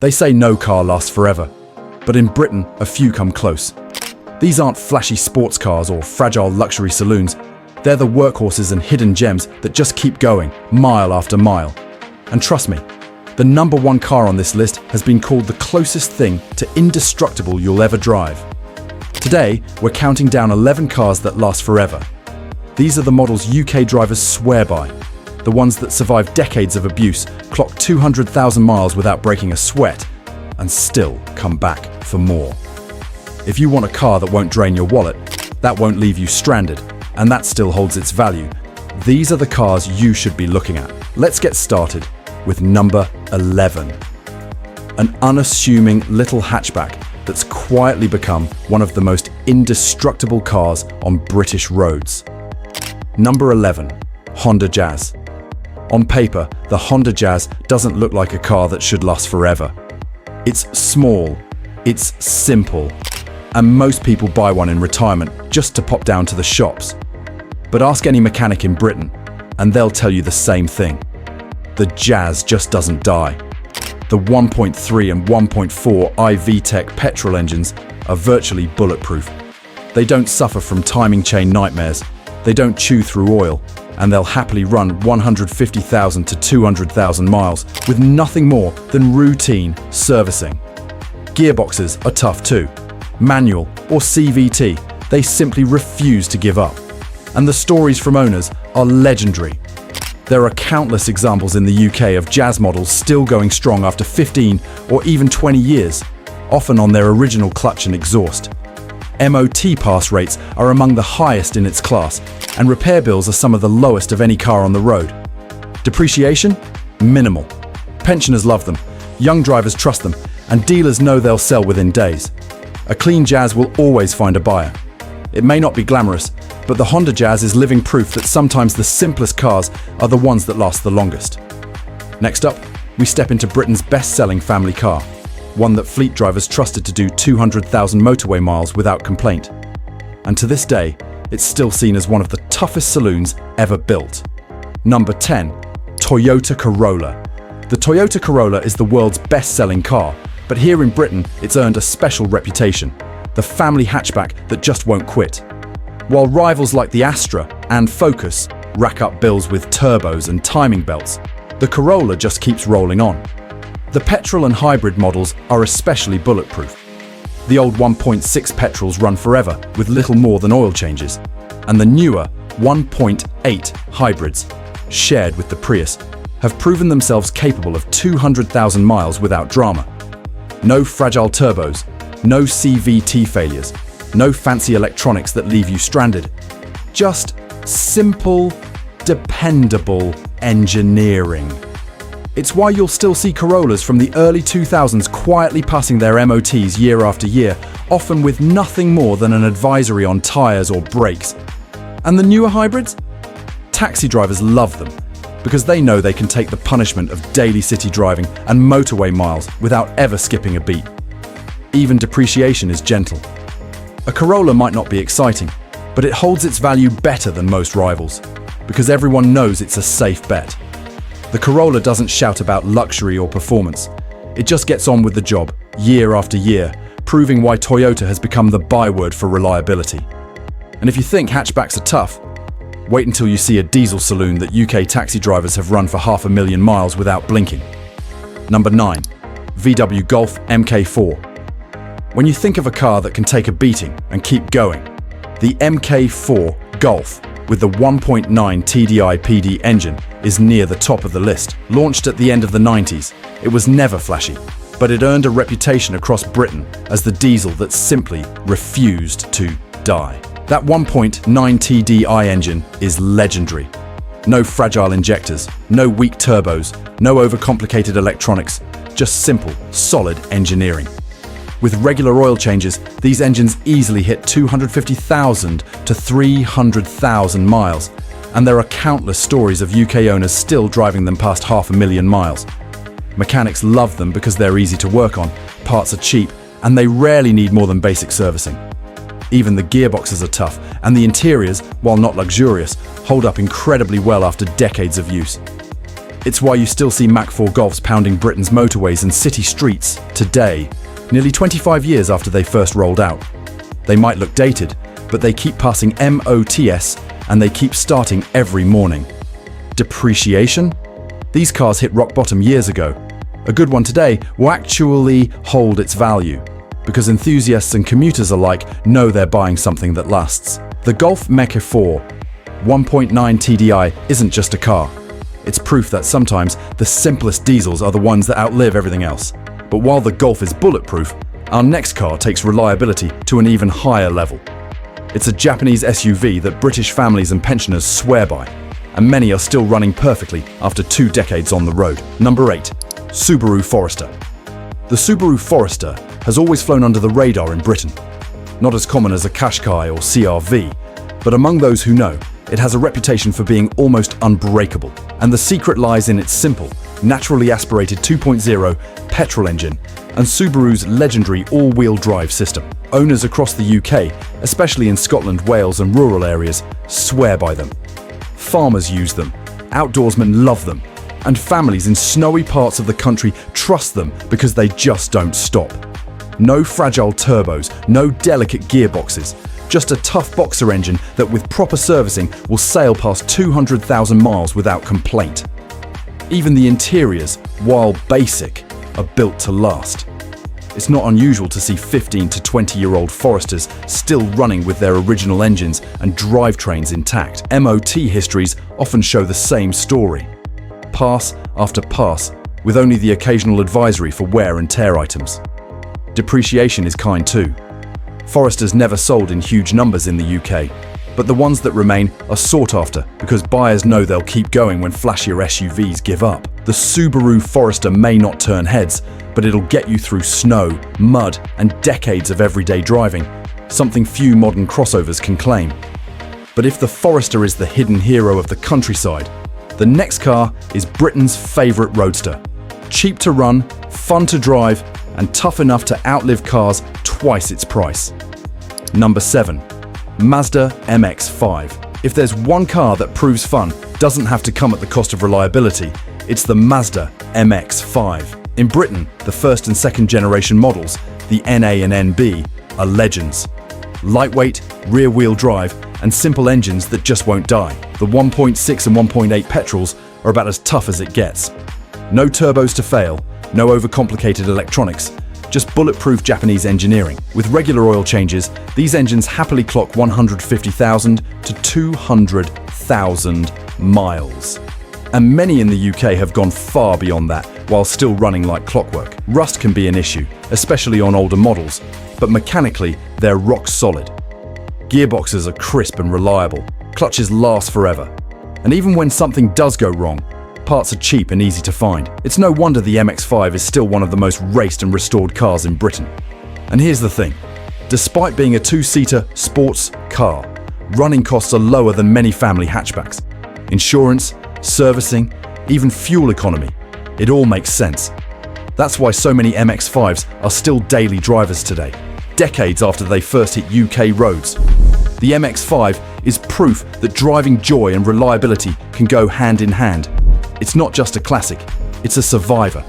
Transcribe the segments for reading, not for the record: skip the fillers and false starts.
They say no car lasts forever, but in Britain, a few come close. These aren't flashy sports cars or fragile luxury saloons. They're the workhorses and hidden gems that just keep going, mile after mile. And trust me, the number one car on this list has been called the closest thing to indestructible you'll ever drive. Today, we're counting down 11 cars that last forever. These are the models UK drivers swear by, the ones that survive decades of abuse, clock 200,000 miles without breaking a sweat, and still come back for more. If you want a car that won't drain your wallet, that won't leave you stranded, and that still holds its value, these are the cars you should be looking at. Let's get started with number 11. An unassuming little hatchback that's quietly become one of the most indestructible cars on British roads. Number 11. Honda Jazz. On paper, the Honda Jazz doesn't look like a car that should last forever. It's small, it's simple, and most people buy one in retirement just to pop down to the shops. But ask any mechanic in Britain, and they'll tell you the same thing. The Jazz just doesn't die. The 1.3 and 1.4 iVTEC petrol engines are virtually bulletproof. They don't suffer from timing chain nightmares, they don't chew through oil, and they'll happily run 150,000 to 200,000 miles with nothing more than routine servicing. Gearboxes are tough too. Manual or CVT, they simply refuse to give up. And the stories from owners are legendary. There are countless examples in the UK of Jazz models still going strong after 15 or even 20 years, often on their original clutch and exhaust. MOT pass rates are among the highest in its class, and repair bills are some of the lowest of any car on the road. Depreciation? Minimal. Pensioners love them, young drivers trust them, and dealers know they'll sell within days. A clean Jazz will always find a buyer. It may not be glamorous, but the Honda Jazz is living proof that sometimes the simplest cars are the ones that last the longest. Next up, we step into Britain's best-selling family car, one that fleet drivers trusted to do 200,000 motorway miles without complaint. And to this day, it's still seen as one of the toughest saloons ever built. Number 10. Toyota Corolla. The Toyota Corolla is the world's best-selling car, but here in Britain, it's earned a special reputation, the family hatchback that just won't quit. While rivals like the Astra and Focus rack up bills with turbos and timing belts, the Corolla just keeps rolling on. The petrol and hybrid models are especially bulletproof. The old 1.6 petrols run forever with little more than oil changes, and the newer 1.8 hybrids, shared with the Prius, have proven themselves capable of 200,000 miles without drama. No fragile turbos, no CVT failures, no fancy electronics that leave you stranded. Just simple, dependable engineering. It's why you'll still see Corollas from the early 2000s quietly passing their MOTs year after year, often with nothing more than an advisory on tires or brakes. And the newer hybrids? Taxi drivers love them because they know they can take the punishment of daily city driving and motorway miles without ever skipping a beat. Even depreciation is gentle. A Corolla might not be exciting, but it holds its value better than most rivals, because everyone knows it's a safe bet. The Corolla doesn't shout about luxury or performance. It just gets on with the job, year after year, proving why Toyota has become the byword for reliability. And if you think hatchbacks are tough, wait until you see a diesel saloon that UK taxi drivers have run for 500,000 miles without blinking. Number 9. VW Golf Mk4. When you think of a car that can take a beating and keep going, the Mk4 Golf with the 1.9 TDI PD engine is near the top of the list. Launched at the end of the 90s, it was never flashy, but it earned a reputation across Britain as the diesel that simply refused to die. That 1.9 TDI engine is legendary. No fragile injectors, no weak turbos, no overcomplicated electronics, just simple, solid engineering. With regular oil changes, these engines easily hit 250,000 to 300,000 miles, and there are countless stories of UK owners still driving them past 500,000 miles. Mechanics love them because they're easy to work on, parts are cheap, and they rarely need more than basic servicing. Even the gearboxes are tough, and the interiors, while not luxurious, hold up incredibly well after decades of use. It's why you still see Mk4 Golfs pounding Britain's motorways and city streets today, nearly 25 years after they first rolled out. They might look dated, but they keep passing MOTS and they keep starting every morning. Depreciation? These cars hit rock bottom years ago. A good one today will actually hold its value, because enthusiasts and commuters alike know they're buying something that lasts. The Golf Mk4 1.9 TDI isn't just a car. It's proof that sometimes the simplest diesels are the ones that outlive everything else. But while the Golf is bulletproof, our next car takes reliability to an even higher level. It's a Japanese SUV that British families and pensioners swear by, and many are still running perfectly after 2 decades on the road. Number 8. Subaru Forester. The Subaru Forester has always flown under the radar in Britain. Not as common as a Qashqai or CR-V, but among those who know, it has a reputation for being almost unbreakable. And the secret lies in its simple, naturally aspirated 2.0 petrol engine and Subaru's legendary all-wheel drive system. Owners across the UK, especially in Scotland, Wales and rural areas, swear by them. Farmers use them, outdoorsmen love them, and families in snowy parts of the country trust them because they just don't stop. No fragile turbos, no delicate gearboxes, just a tough boxer engine that with proper servicing will sail past 200,000 miles without complaint. Even the interiors, while basic, are built to last. It's not unusual to see 15 to 20-year-old Foresters still running with their original engines and drivetrains intact. MOT histories often show the same story. Pass after pass, with only the occasional advisory for wear and tear items. Depreciation is kind too. Foresters never sold in huge numbers in the UK, but the ones that remain are sought after because buyers know they'll keep going when flashier SUVs give up. The Subaru Forester may not turn heads, but it'll get you through snow, mud, and decades of everyday driving, something few modern crossovers can claim. But if the Forester is the hidden hero of the countryside, the next car is Britain's favourite roadster. Cheap to run, fun to drive, and tough enough to outlive cars twice its price. Number 7. Mazda MX-5. If there's one car that proves fun doesn't have to come at the cost of reliability, it's the Mazda MX-5. In Britain, the first and second generation models, the NA and NB, are legends. Lightweight, rear-wheel drive, and simple engines that just won't die. The 1.6 and 1.8 petrols are about as tough as it gets. No turbos to fail, no overcomplicated electronics, just bulletproof Japanese engineering. With regular oil changes, these engines happily clock 150,000 to 200,000 miles. And many in the UK have gone far beyond that while still running like clockwork. Rust can be an issue, especially on older models, but mechanically, they're rock solid. Gearboxes are crisp and reliable, clutches last forever. And even when something does go wrong, parts are cheap and easy to find. It's no wonder the MX-5 is still one of the most raced and restored cars in Britain. And here's the thing, despite being a 2-seater sports car, running costs are lower than many family hatchbacks. Insurance, servicing, even fuel economy, it all makes sense. That's why so many MX-5s are still daily drivers today, decades after they first hit UK roads. The MX-5 is proof that driving joy and reliability can go hand in hand. It's not just a classic, it's a survivor.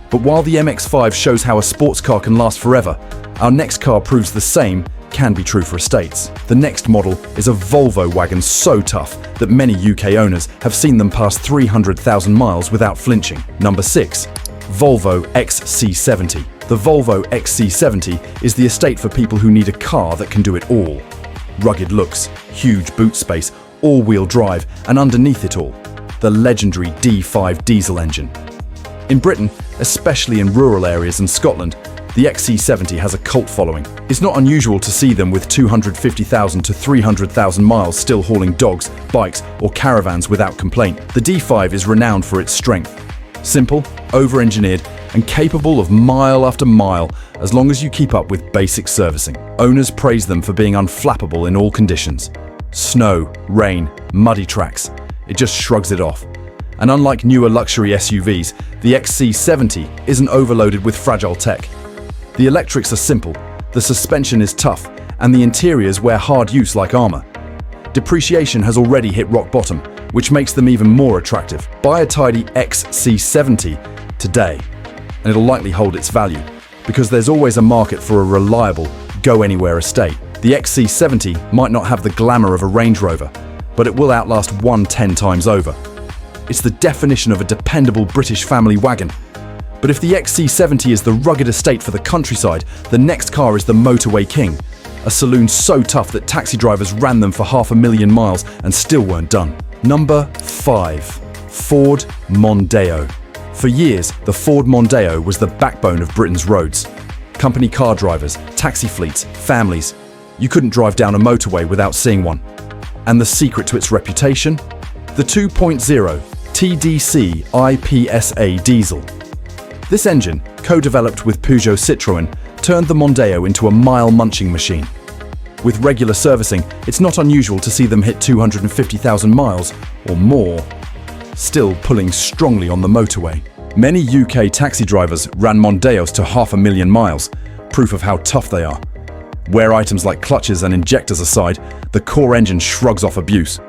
But while the MX-5 shows how a sports car can last forever, our next car proves the same can be true for estates. The next model is a Volvo wagon so tough that many UK owners have seen them pass 300,000 miles without flinching. Number 6. Volvo XC70. The Volvo XC70 is the estate for people who need a car that can do it all. Rugged looks, huge boot space, all-wheel drive, and underneath it all, the legendary D5 diesel engine. In Britain, especially in rural areas and Scotland, the XC70 has a cult following. It's not unusual to see them with 250,000 to 300,000 miles still hauling dogs, bikes, or caravans without complaint. The D5 is renowned for its strength. Simple, over-engineered, and capable of mile after mile as long as you keep up with basic servicing. Owners praise them for being unflappable in all conditions. Snow, rain, muddy tracks. It just shrugs it off. And unlike newer luxury SUVs, the XC70 isn't overloaded with fragile tech. The electrics are simple, the suspension is tough, and the interiors wear hard use like armor. Depreciation has already hit rock bottom, which makes them even more attractive. Buy a tidy XC70 today, and it'll likely hold its value, because there's always a market for a reliable, go-anywhere estate. The XC70 might not have the glamour of a Range Rover, but it will outlast one 10 times over. It's the definition of a dependable British family wagon. But if the XC70 is the rugged estate for the countryside, the next car is the motorway king, a saloon so tough that taxi drivers ran them for 500,000 miles and still weren't done. Number 5. Ford Mondeo. For years, the Ford Mondeo was the backbone of Britain's roads. Company car drivers, taxi fleets, families. You couldn't drive down a motorway without seeing one. And the secret to its reputation? The 2.0 TDC IPSA diesel. This engine, co-developed with Peugeot Citroën, turned the Mondeo into a mile-munching machine. With regular servicing, it's not unusual to see them hit 250,000 miles or more, still pulling strongly on the motorway. Many UK taxi drivers ran Mondeos to 500,000 miles, proof of how tough they are. Wear items like clutches and injectors aside, the core engine shrugs off abuse.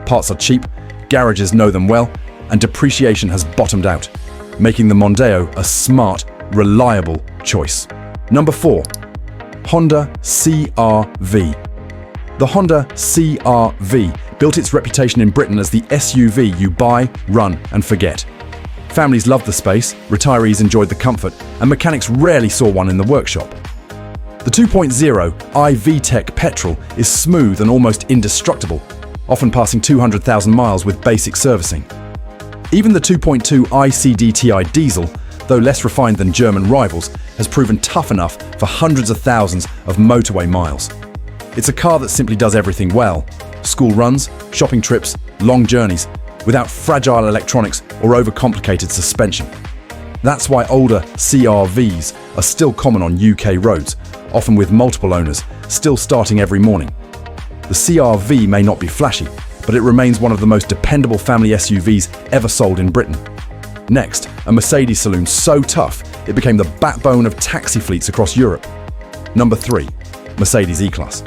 Parts are cheap, garages know them well, and depreciation has bottomed out, making the Mondeo a smart, reliable choice. Number 4. Honda CR-V. The Honda CR-V built its reputation in Britain as the SUV you buy, run, and forget. Families loved the space, retirees enjoyed the comfort, and mechanics rarely saw one in the workshop. The 2.0 i-VTEC petrol is smooth and almost indestructible, often passing 200,000 miles with basic servicing. Even the 2.2 ICDTI diesel, though less refined than German rivals, has proven tough enough for hundreds of thousands of motorway miles. It's a car that simply does everything well: school runs, shopping trips, long journeys, without fragile electronics or overcomplicated suspension. That's why older CR-Vs are still common on UK roads, often with multiple owners, still starting every morning. The CR-V may not be flashy, but it remains one of the most dependable family SUVs ever sold in Britain. Next, a Mercedes saloon so tough, it became the backbone of taxi fleets across Europe. Number 3. Mercedes E-Class.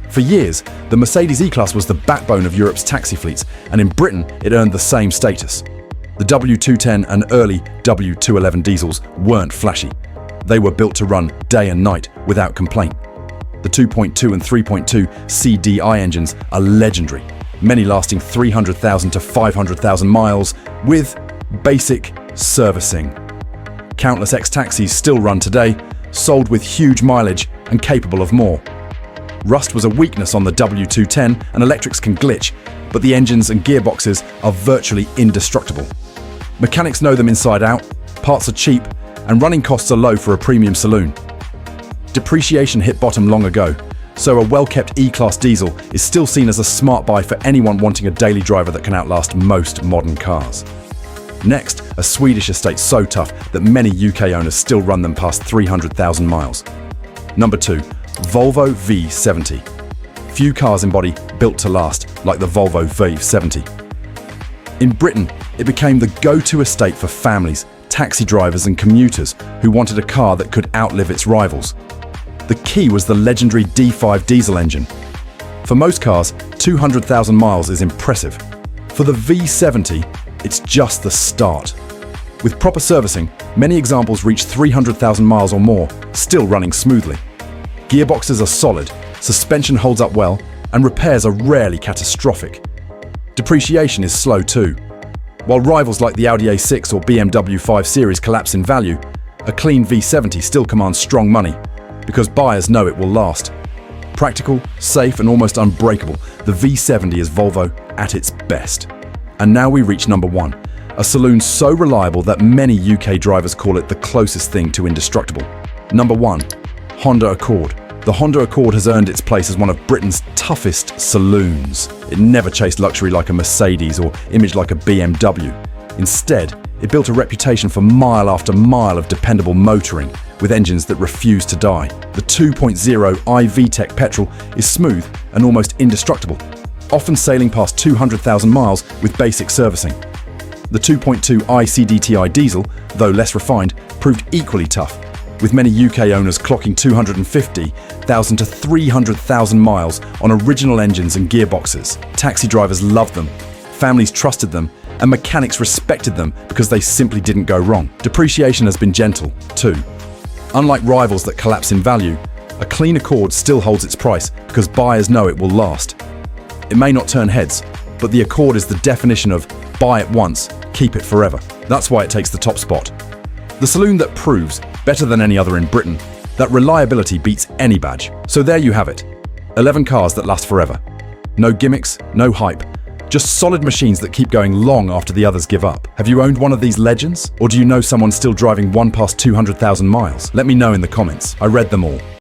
For years, the Mercedes E-Class was the backbone of Europe's taxi fleets, and in Britain, it earned the same status. The W210 and early W211 diesels weren't flashy. They were built to run day and night without complaint. The 2.2 and 3.2 CDI engines are legendary, many lasting 300,000 to 500,000 miles with basic servicing. Countless ex-taxis still run today, sold with huge mileage and capable of more. Rust was a weakness on the W210 and electrics can glitch, but the engines and gearboxes are virtually indestructible. Mechanics know them inside out, parts are cheap, and running costs are low for a premium saloon. Depreciation hit bottom long ago, so a well-kept E-Class diesel is still seen as a smart buy for anyone wanting a daily driver that can outlast most modern cars. Next, a Swedish estate so tough that many UK owners still run them past 300,000 miles. Number 2. Volvo V70. Few cars embody built to last like the Volvo V70. In Britain, it became the go-to estate for families, taxi drivers and commuters who wanted a car that could outlive its rivals. The key was the legendary D5 diesel engine. For most cars, 200,000 miles is impressive. For the V70, it's just the start. With proper servicing, many examples reach 300,000 miles or more, still running smoothly. Gearboxes are solid, suspension holds up well, and repairs are rarely catastrophic. Depreciation is slow too. While rivals like the Audi A6 or BMW 5 Series collapse in value, a clean V70 still commands strong money, because buyers know it will last. Practical, safe, and almost unbreakable, the V70 is Volvo at its best. And now we reach number 1, a saloon so reliable that many UK drivers call it the closest thing to indestructible. Number 1, Honda Accord. The Honda Accord has earned its place as one of Britain's toughest saloons. It never chased luxury like a Mercedes or imaged like a BMW. Instead, it built a reputation for mile after mile of dependable motoring, with engines that refuse to die. The 2.0 i-VTEC petrol is smooth and almost indestructible, often sailing past 200,000 miles with basic servicing. The 2.2 ICDTI diesel, though less refined, proved equally tough, with many UK owners clocking 250,000 to 300,000 miles on original engines and gearboxes. Taxi drivers loved them, families trusted them, and mechanics respected them because they simply didn't go wrong. Depreciation has been gentle, too. Unlike rivals that collapse in value, a clean Accord still holds its price because buyers know it will last. It may not turn heads, but the Accord is the definition of buy it once, keep it forever. That's why it takes the top spot. The saloon that proves, better than any other in Britain, that reliability beats any badge. So there you have it. 11 cars that last forever. No gimmicks, no hype. Just solid machines that keep going long after the others give up. Have you owned one of these legends? Or do you know someone still driving one past 200,000 miles? Let me know in the comments. I read them all.